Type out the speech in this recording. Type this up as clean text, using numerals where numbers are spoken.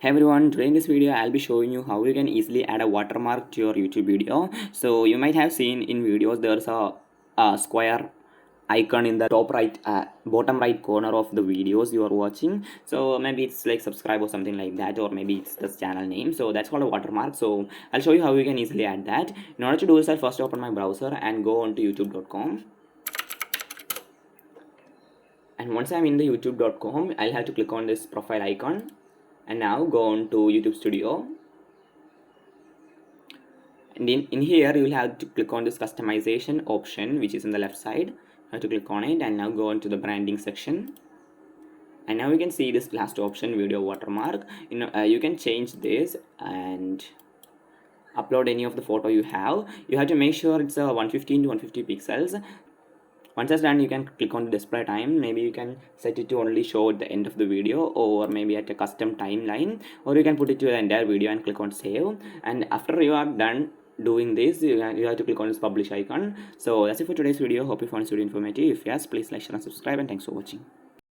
Hey everyone, today in this video I'll be showing you how you can easily add a watermark to your YouTube video. So you might have seen in videos there's a square icon in the top right bottom right corner of the videos you are watching. So maybe it's like subscribe or something like that, or maybe it's the channel name. So that's called a watermark. So I'll show you how you can easily add that. In order to do this, I'll first open my browser and go on to youtube.com. And once I'm in the youtube.com, I'll have to click on this profile icon and now go on to YouTube Studio. And in here you will have to click on this customization option, which is in the left side. You have to click on it and now go on to the branding section. And now you can see this last option, video watermark. You can change this and upload any of the photo you have. You have to make sure it's 115 to 150 pixels. Once that's done, you can click on the display time. Maybe you can set it to only show at the end of the video, or maybe at a custom timeline, or you can put it to the entire video and click on save. And after you are done doing this, you have to click on this publish icon. So that's it for today's video. Hope you found this video informative. If yes, please like, share and subscribe, and thanks for watching.